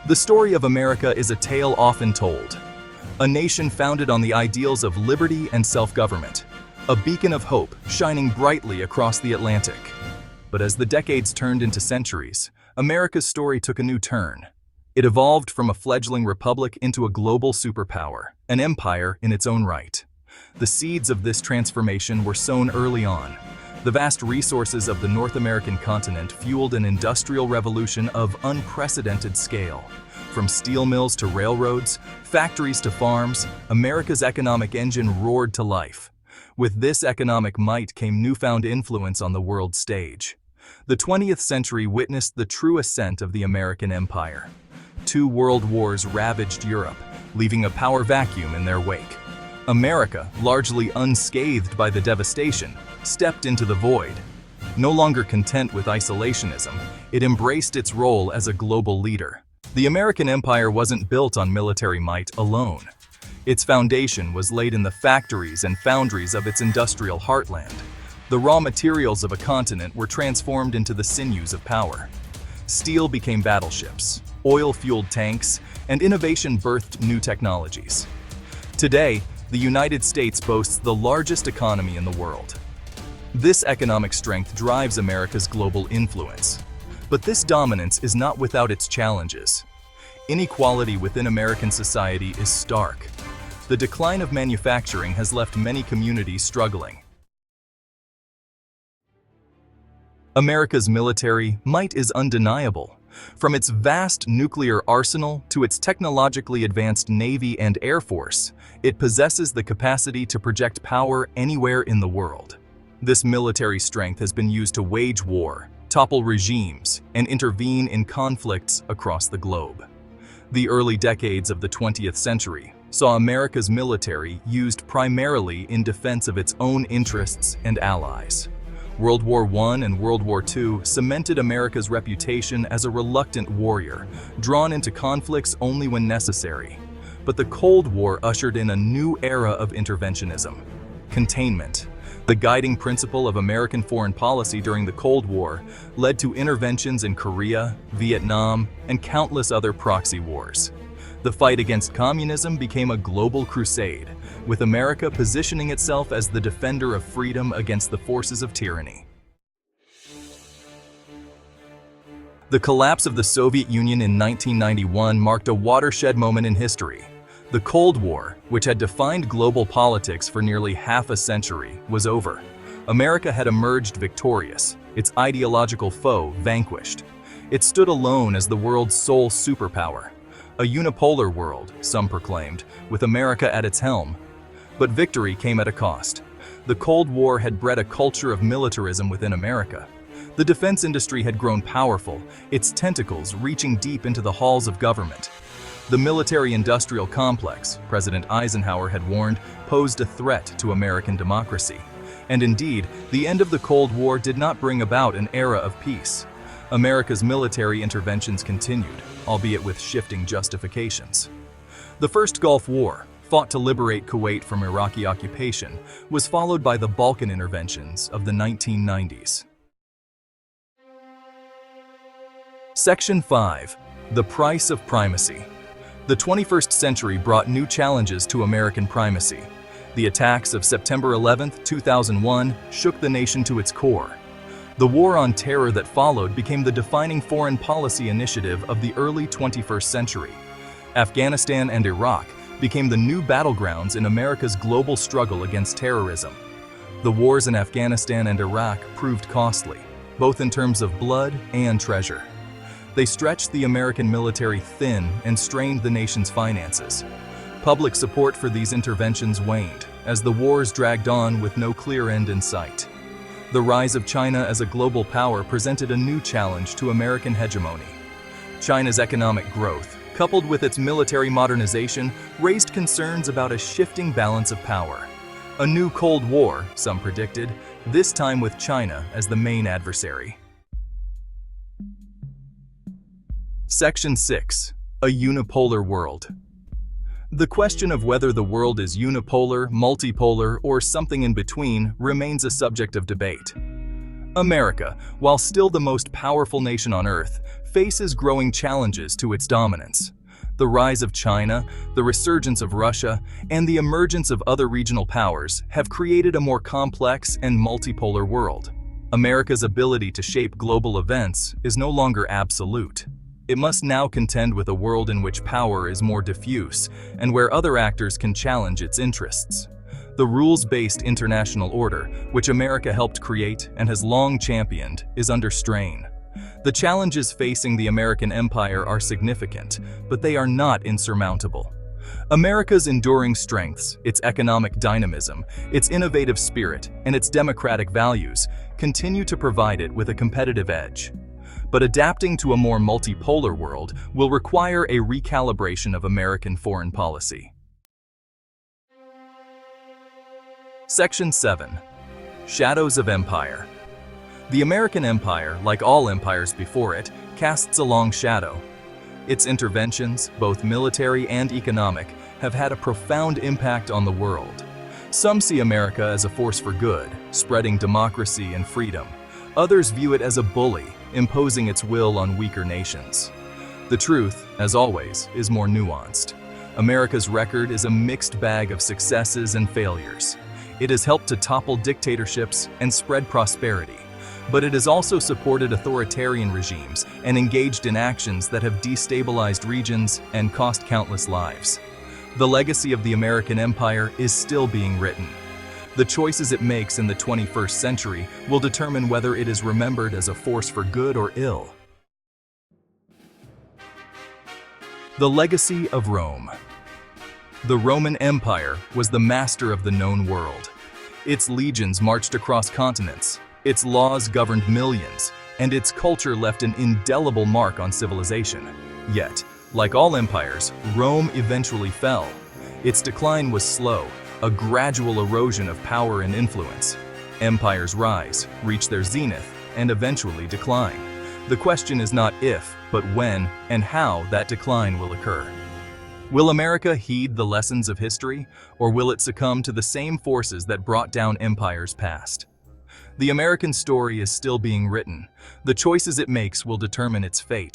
The story of America is a tale often told. A nation founded on the ideals of liberty and self-government. A beacon of hope shining brightly across the Atlantic. But as the decades turned into centuries, America's story took a new turn. It evolved from a fledgling republic into a global superpower, an empire in its own right. The seeds of this transformation were sown early on. The vast resources of the North American continent fueled an industrial revolution of unprecedented scale. From steel mills to railroads, factories to farms, America's economic engine roared to life. With this economic might came newfound influence on the world stage. The 20th century witnessed the true ascent of the American empire. 2 world wars ravaged Europe, leaving a power vacuum in their wake. America, largely unscathed by the devastation, stepped into the void. No longer content with isolationism, it embraced its role as a global leader. The American empire wasn't built on military might alone. Its foundation was laid in the factories and foundries of its industrial heartland. The raw materials of a continent were transformed into the sinews of power. Steel became battleships, oil-fueled tanks, and innovation birthed new technologies. Today, the United States boasts the largest economy in the world. This economic strength drives America's global influence. But this dominance is not without its challenges. Inequality within American society is stark. The decline of manufacturing has left many communities struggling. America's military might is undeniable. From its vast nuclear arsenal to its technologically advanced Navy and Air Force, it possesses the capacity to project power anywhere in the world. This military strength has been used to wage war, topple regimes, and intervene in conflicts across the globe. The early decades of the 20th century saw America's military used primarily in defense of its own interests and allies. World War I and World War II cemented America's reputation as a reluctant warrior, drawn into conflicts only when necessary. But the Cold War ushered in a new era of interventionism. Containment, the guiding principle of American foreign policy during the Cold War, led to interventions in Korea, Vietnam, and countless other proxy wars. The fight against communism became a global crusade, with America positioning itself as the defender of freedom against the forces of tyranny. The collapse of the Soviet Union in 1991 marked a watershed moment in history. The Cold War, which had defined global politics for nearly half a century, was over. America had emerged victorious, its ideological foe vanquished. It stood alone as the world's sole superpower. A unipolar world, some proclaimed, with America at its helm. But victory came at a cost. The Cold War had bred a culture of militarism within America. The defense industry had grown powerful, its tentacles reaching deep into the halls of government. The military-industrial complex, President Eisenhower had warned, posed a threat to American democracy. And indeed, the end of the Cold War did not bring about an era of peace. America's military interventions continued, albeit with shifting justifications. The First Gulf War, fought to liberate Kuwait from Iraqi occupation, was followed by the Balkan interventions of the 1990s. Section 5. The Price of Primacy. The 21st century brought new challenges to American primacy. The attacks of September 11, 2001 shook the nation to its core. The war on terror that followed became the defining foreign policy initiative of the early 21st century. Afghanistan and Iraq became the new battlegrounds in America's global struggle against terrorism. The wars in Afghanistan and Iraq proved costly, both in terms of blood and treasure. They stretched the American military thin and strained the nation's finances. Public support for these interventions waned, as the wars dragged on with no clear end in sight. The rise of China as a global power presented a new challenge to American hegemony. China's economic growth, coupled with its military modernization, raised concerns about a shifting balance of power. A new Cold War, some predicted, this time with China as the main adversary. Section 6. A unipolar world. The question of whether the world is unipolar, multipolar, or something in between remains a subject of debate. America, while still the most powerful nation on Earth, faces growing challenges to its dominance. The rise of China, the resurgence of Russia, and the emergence of other regional powers have created a more complex and multipolar world. America's ability to shape global events is no longer absolute. It must now contend with a world in which power is more diffuse and where other actors can challenge its interests. The rules-based international order, which America helped create and has long championed, is under strain. The challenges facing the American empire are significant, but they are not insurmountable. America's enduring strengths, its economic dynamism, its innovative spirit, and its democratic values continue to provide it with a competitive edge. But adapting to a more multipolar world will require a recalibration of American foreign policy. Section 7. Shadows of Empire. The American empire, like all empires before it, casts a long shadow. Its interventions, both military and economic, have had a profound impact on the world. Some see America as a force for good, spreading democracy and freedom. Others view it as a bully, imposing its will on weaker nations. The truth, as always, is more nuanced. America's record is a mixed bag of successes and failures. It has helped to topple dictatorships and spread prosperity, but it has also supported authoritarian regimes and engaged in actions that have destabilized regions and cost countless lives. The legacy of the American empire is still being written. The choices it makes in the 21st century will determine whether it is remembered as a force for good or ill. The legacy of Rome. The Roman Empire was the master of the known world. Its legions marched across continents, its laws governed millions, and its culture left an indelible mark on civilization. Yet, like all empires, Rome eventually fell. Its decline was slow, a gradual erosion of power and influence. Empires rise, reach their zenith, and eventually decline. The question is not if, but when and how that decline will occur. Will America heed the lessons of history, or will it succumb to the same forces that brought down empires past? The American story is still being written. The choices it makes will determine its fate.